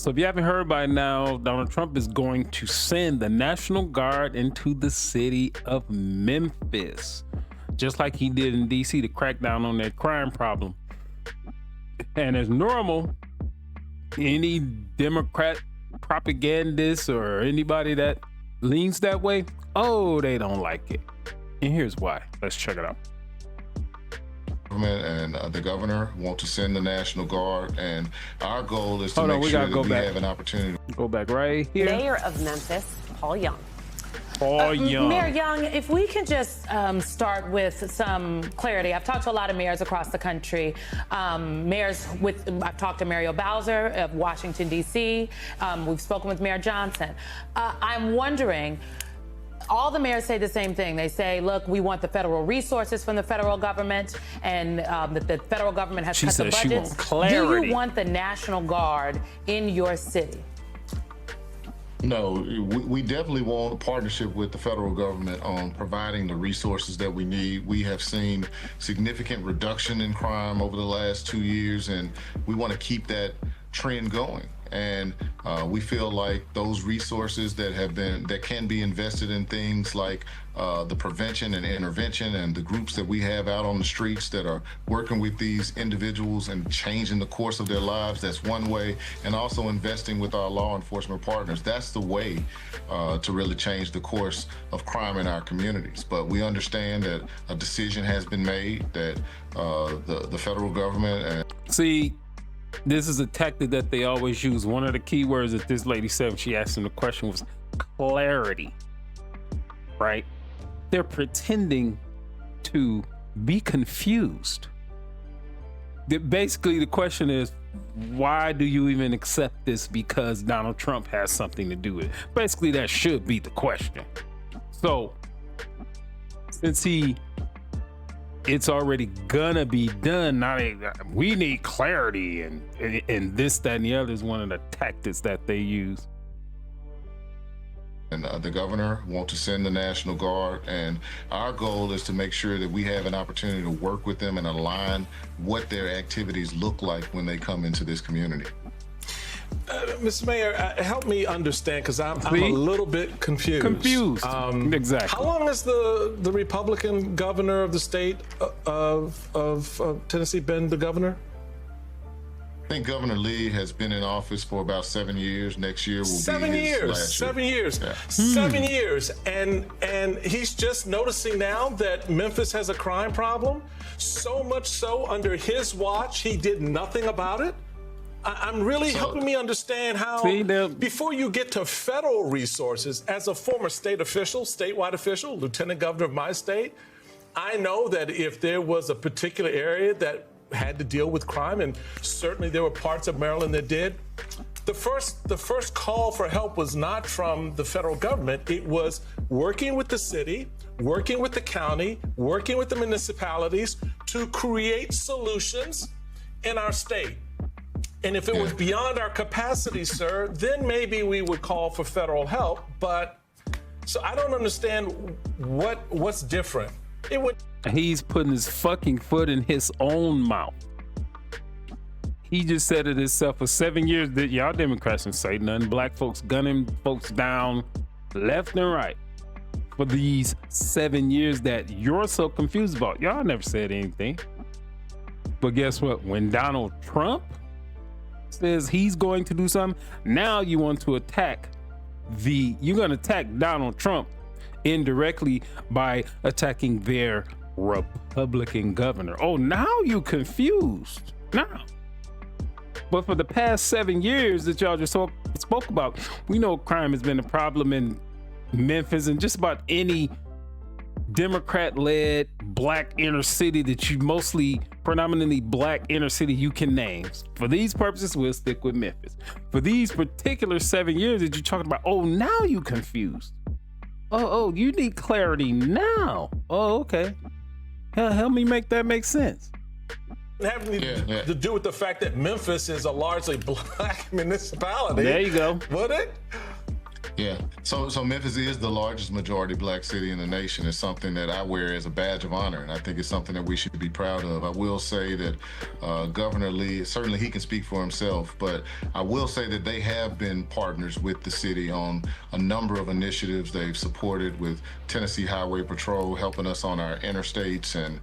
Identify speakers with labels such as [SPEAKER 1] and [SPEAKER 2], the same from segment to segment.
[SPEAKER 1] So if you haven't heard by now, Donald Trump is going to send the National Guard into the city of Memphis, just like he did in DC to crack down on that crime problem. And as normal, any Democrat propagandist or anybody that leans that way, they don't like it. And here's why. Let's check it out.
[SPEAKER 2] And the governor want to send the National Guard, and our goal is to make sure that we have an opportunity.
[SPEAKER 1] Go back right here.
[SPEAKER 3] Mayor of Memphis, Paul Young.
[SPEAKER 4] Mayor Young, if we can just start with some clarity. I've talked to a lot of mayors across the country. I've talked to Muriel Bowser of Washington, D.C. We've spoken with Mayor Johnson. I'm wondering, all the mayors say the same thing. They say, look, we want the federal resources from the federal government, and that the federal government has cut the budgets.
[SPEAKER 1] She wants clarity.
[SPEAKER 4] Do you want the National Guard in your city?
[SPEAKER 2] No, we definitely want a partnership with the federal government on providing the resources that we need. We have seen significant reduction in crime over the last 2 years, and we want to keep that trend going. And we feel like those resources that can be invested in things like the prevention and intervention and the groups that we have out on the streets that are working with these individuals and changing the course of their lives. That's one way. And also investing with our law enforcement partners. That's the way to really change the course of crime in our communities. But we understand that a decision has been made that the federal government.
[SPEAKER 1] See, this is a tactic that they always use. One of the key words that this lady said when she asked him the question was clarity, right? They're pretending to be confused. Basically, the question is, why do you even accept this? Because Donald Trump has something to do with it. Basically, that should be the question. So, since it's already gonna be done. Now we need clarity, and this, that, and the other is one of the tactics that they use.
[SPEAKER 2] And the governor want to send the National Guard, and our goal is to make sure that we have an opportunity to work with them and align what their activities look like when they come into this community.
[SPEAKER 5] Mr. Mayor, help me understand, because I'm a little bit confused.
[SPEAKER 1] Exactly.
[SPEAKER 5] How long has the Republican governor of the state of Tennessee been the governor?
[SPEAKER 2] I think Governor Lee has been in office for about 7 years. Next year will be his last year.
[SPEAKER 5] 7 years.
[SPEAKER 2] Yeah.
[SPEAKER 5] 7 years. And he's just noticing now that Memphis has a crime problem. So much so, under his watch, he did nothing about it. I'm really helping me understand how, before you get to federal resources, as a former state official, statewide official, lieutenant governor of my state, I know that if there was a particular area that had to deal with crime, and certainly there were parts of Maryland that did, the first call for help was not from the federal government. It was working with the city, working with the county, working with the municipalities to create solutions in our state. And if it was beyond our capacity, sir, then maybe we would call for federal help. But so I don't understand what's different.
[SPEAKER 1] He's putting his fucking foot in his own mouth. He just said it himself. For 7 years that y'all Democrats didn't say nothing. Black folks gunning folks down left and right. For these 7 years that you're so confused about, y'all never said anything. But guess what? When Donald Trump says he's going to do something, now you want to attack you're going to attack Donald Trump indirectly by attacking their Republican governor. Oh, now you confused. Now. But for the past 7 years that y'all just spoke about, we know crime has been a problem in Memphis and just about any Democrat-led black inner city that predominantly black inner city you can name. For these purposes, we'll stick with Memphis. For these particular 7 years that you're talking about, oh, now you confused. Oh, you need clarity now. Oh, okay. Help me make that make sense.
[SPEAKER 5] Having to do with the fact that Memphis is a largely black municipality.
[SPEAKER 1] There you go.
[SPEAKER 5] Would it?
[SPEAKER 2] Yeah. So Memphis is the largest majority black city in the nation. It's something that I wear as a badge of honor, and I think it's something that we should be proud of. I will say that Governor Lee, certainly he can speak for himself, but I will say that they have been partners with the city on a number of initiatives they've supported with Tennessee Highway Patrol, helping us on our interstates, and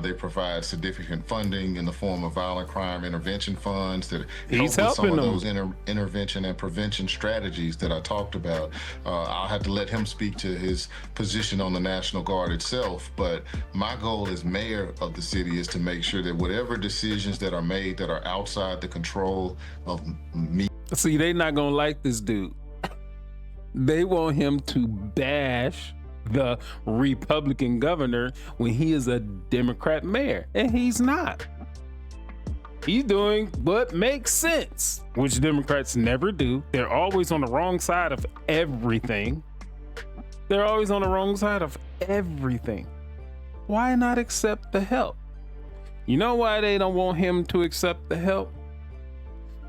[SPEAKER 2] they provide significant funding in the form of violent crime intervention funds that
[SPEAKER 1] He's
[SPEAKER 2] help with some
[SPEAKER 1] helping
[SPEAKER 2] of
[SPEAKER 1] them.
[SPEAKER 2] those intervention and prevention strategies that I talked about. I'll have to let him speak to his position on the National Guard itself, but my goal as mayor of the city is to make sure that whatever decisions that are made that are outside the control of me.
[SPEAKER 1] See, they not gonna like this dude. They want him to bash the Republican governor when he is a Democrat mayor, and he's not. He's doing what makes sense, which Democrats never do. They're always on the wrong side of everything. They're always on the wrong side of everything. Why not accept the help? You know why they don't want him to accept the help?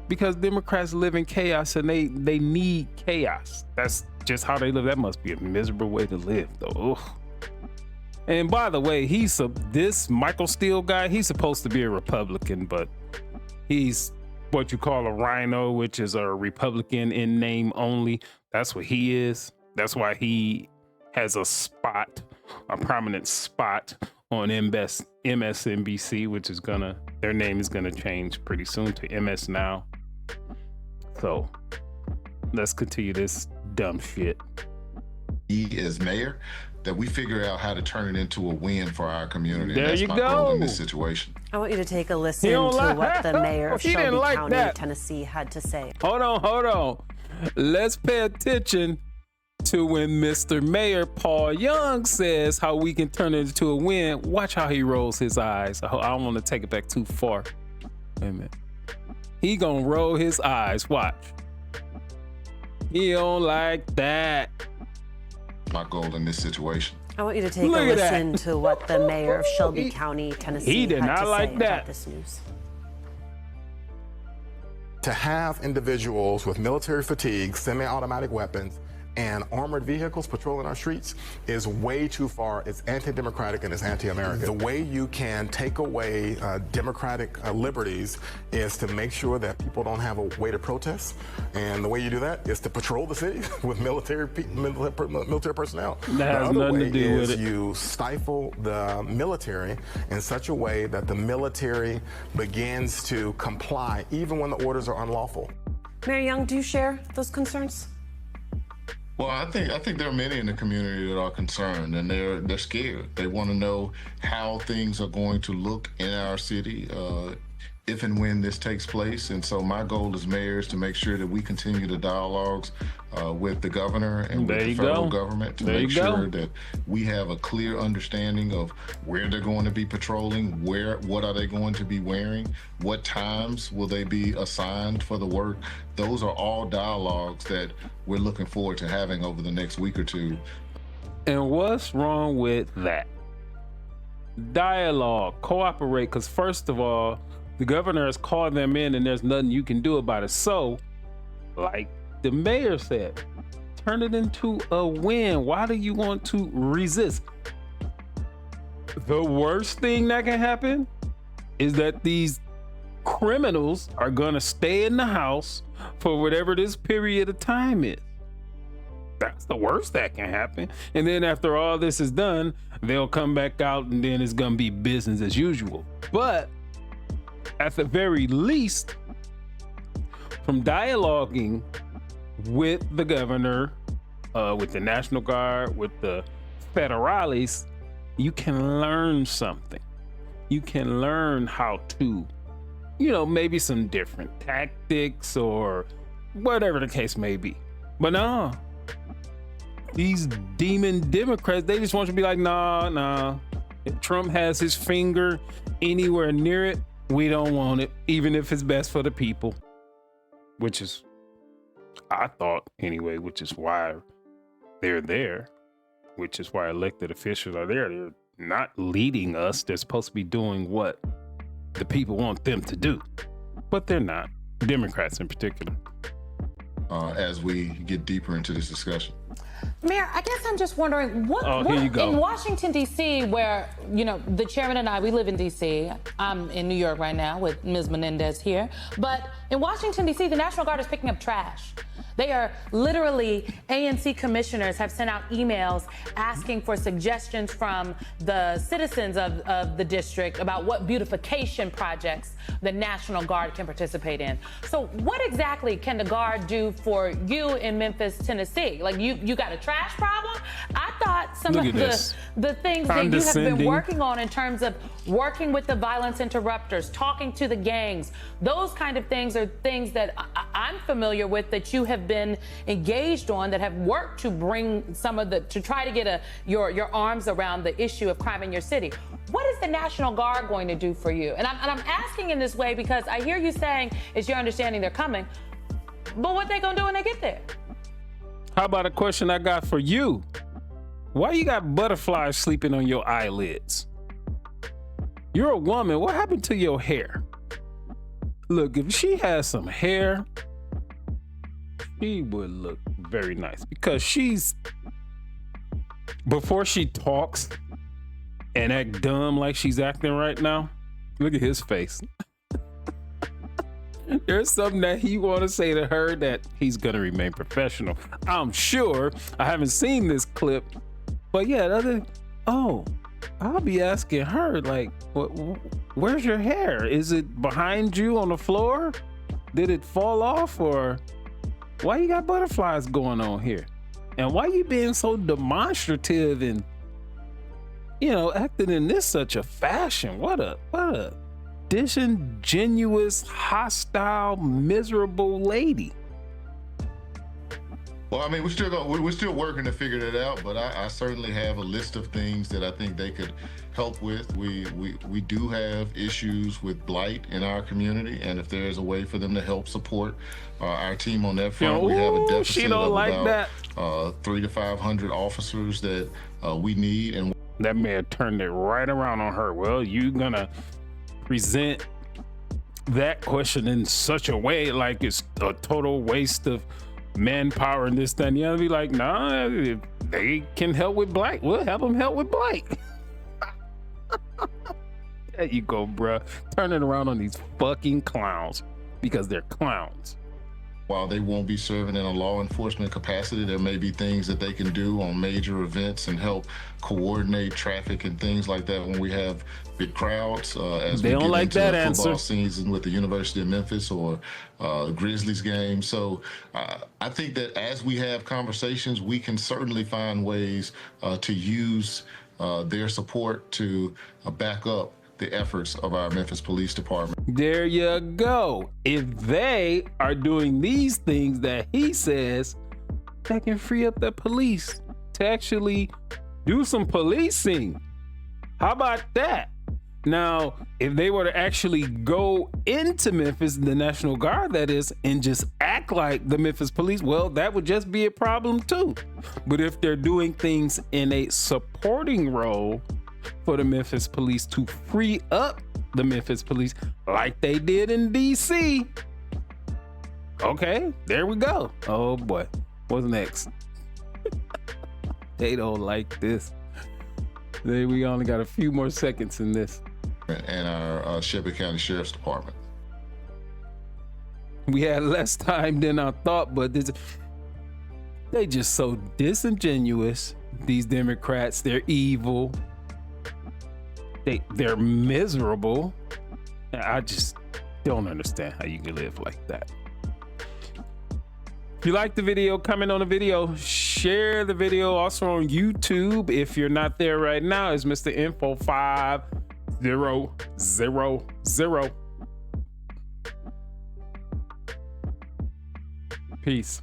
[SPEAKER 1] Because Democrats live in chaos and they need chaos. That's just how they live. That must be a miserable way to live, though. Ugh. And by the way, this Michael Steele guy, he's supposed to be a Republican, but he's what you call a rhino, which is a Republican in name only. That's what he is. That's why he has a prominent spot on MSNBC, which is their name is gonna change pretty soon to MS Now. So let's continue this dumb shit.
[SPEAKER 2] He as mayor, that we figure out how to turn it into a win for our community.
[SPEAKER 1] There
[SPEAKER 2] and that's
[SPEAKER 1] you
[SPEAKER 2] my goal in
[SPEAKER 1] go.
[SPEAKER 2] this situation.
[SPEAKER 3] I want you to take a listen
[SPEAKER 1] He
[SPEAKER 3] to
[SPEAKER 1] don't like-
[SPEAKER 3] what the mayor of
[SPEAKER 1] He didn't
[SPEAKER 3] Shelby
[SPEAKER 1] like
[SPEAKER 3] County,
[SPEAKER 1] that.
[SPEAKER 3] Tennessee, had to say.
[SPEAKER 1] Hold on. Let's pay attention to when Mr. Mayor Paul Young says how we can turn it into a win. Watch how he rolls his eyes. I don't want to take it back too far. Wait a minute. He gonna roll his eyes. Watch. He don't like that.
[SPEAKER 2] My goal in this situation.
[SPEAKER 3] I want you to take
[SPEAKER 1] Look
[SPEAKER 3] a
[SPEAKER 1] at that.
[SPEAKER 3] listen to what the mayor of Shelby County, Tennessee,
[SPEAKER 1] he did
[SPEAKER 3] had
[SPEAKER 1] not
[SPEAKER 3] to
[SPEAKER 1] like
[SPEAKER 3] say
[SPEAKER 1] that.
[SPEAKER 3] about this news.
[SPEAKER 6] To have individuals with military fatigue, semi-automatic weapons, and armored vehicles patrolling our streets is way too far. It's anti-democratic and it's anti-American. The way you can take away democratic liberties is to make sure that people don't have a way to protest. And the way you do that is to patrol the city with military personnel.
[SPEAKER 1] That has
[SPEAKER 6] the other
[SPEAKER 1] nothing to
[SPEAKER 6] way
[SPEAKER 1] do
[SPEAKER 6] is
[SPEAKER 1] with it.
[SPEAKER 6] you stifle the military in such a way that the military begins to comply even when the orders are unlawful.
[SPEAKER 3] Mayor Young, do you share those concerns?
[SPEAKER 2] Well, I think there are many in the community that are concerned and they're scared. They want to know how things are going to look in our city if and when this takes place. And so my goal as mayor is to make sure that we continue the dialogues with the governor and with the federal government to make sure that we have a clear understanding of where they're going to be patrolling, what are they going to be wearing, what times will they be assigned for the work. Those are all dialogues that we're looking forward to having over the next week or two.
[SPEAKER 1] And what's wrong with that? Dialogue, cooperate, because first of all, the governor has called them in and there's nothing you can do about it. So, like the mayor said, turn it into a win. Why do you want to resist? The worst thing that can happen is that these criminals are gonna stay in the house for whatever this period of time is. That's the worst that can happen. And then after all this is done, they'll come back out and then it's gonna be business as usual. But at the very least, from dialoguing with the governor, with the National Guard, with the federales, you can learn something. You can learn how to, maybe some different tactics or whatever the case may be. But no, these demon Democrats, they just want you to be like, nah. If Trump has his finger anywhere near it, we don't want it, even if it's best for the people. Which is, I thought anyway, which is why they're there, which is why elected officials are there. They're not leading us. They're supposed to be doing what the people want them to do, but they're not. Democrats in particular.
[SPEAKER 2] as we get deeper into this discussion.
[SPEAKER 4] Mayor, I guess I'm just wondering, what
[SPEAKER 1] here you go.
[SPEAKER 4] in Washington, D.C., where, the chairman and I, we live in D.C. I'm in New York right now with Ms. Menendez here. But in Washington, D.C., the National Guard is picking up trash. They are literally, ANC commissioners have sent out emails asking for suggestions from the citizens of the district about what beautification projects the National Guard can participate in. So what exactly can the Guard do for you in Memphis, Tennessee? Like, you got a trash problem? I thought some of the things that you have been working on in terms of working with the violence interrupters, talking to the gangs, those kind of things are things that I'm familiar with, that you have been engaged on, that have worked to bring to try to get your arms around the issue of crime in your city. What is the National Guard going to do for you? And I'm asking in this way because I hear you saying it's your understanding they're coming, but what they gonna do when they get there?
[SPEAKER 1] How about a question I got for you? Why you got butterflies sleeping on your eyelids? You're a woman. What happened to your hair? Look, if she has some hair, she would look very nice, because before she talks and act dumb like she's acting right now, look at his face. There's something that he want to say to her that he's going to remain professional. I'm sure. I haven't seen this clip, but yeah, I'll be asking her, like, where's your hair? Is it behind you on the floor? Did it fall off? Or why you got butterflies going on here? And why you being so demonstrative and, acting in such a fashion? What a disingenuous, hostile, miserable lady.
[SPEAKER 2] Well, I mean, we're still working to figure that out, but I certainly have a list of things that I think they could help with. We do have issues with blight in our community, and if there is a way for them to help support our team on that front, we have a deficit of about 300 to 500 officers that we need. And
[SPEAKER 1] that man turned it right around on her. Well, you gonna present that question in such a way like it's a total waste of manpower and this, that, and the other. Be like, nah, if they can help with blight, we'll help them help with blight. There you go, bruh. Turning around on these fucking clowns because they're clowns.
[SPEAKER 2] While they won't be serving in a law enforcement capacity, there may be things that they can do on major events and help coordinate traffic and things like that when we have big crowds. As
[SPEAKER 1] they
[SPEAKER 2] we
[SPEAKER 1] don't
[SPEAKER 2] get
[SPEAKER 1] like
[SPEAKER 2] into
[SPEAKER 1] that
[SPEAKER 2] the
[SPEAKER 1] answer.
[SPEAKER 2] Football season with the University of Memphis or Grizzlies game. So I think that as we have conversations, we can certainly find ways to use their support to back up the efforts of our Memphis Police Department.
[SPEAKER 1] There you go. If they are doing these things that he says, that can free up the police to actually do some policing. How about that? Now, if they were to actually go into Memphis, the National Guard that is, and just act like the Memphis police, well, that would just be a problem too. But if they're doing things in a supporting role for the Memphis police to free up the Memphis police like they did in DC. Okay, there we go. Oh boy, what's next? They don't like this. We only got a few more seconds in this.
[SPEAKER 2] And our Shelby County Sheriff's Department.
[SPEAKER 1] We had less time than I thought, but they just so disingenuous. These Democrats, they're evil. They're miserable. I just don't understand how you can live like that. If you like the video, comment on the video, share the video. Also on YouTube, if you're not there right now, is Mr. Info 5000. Peace.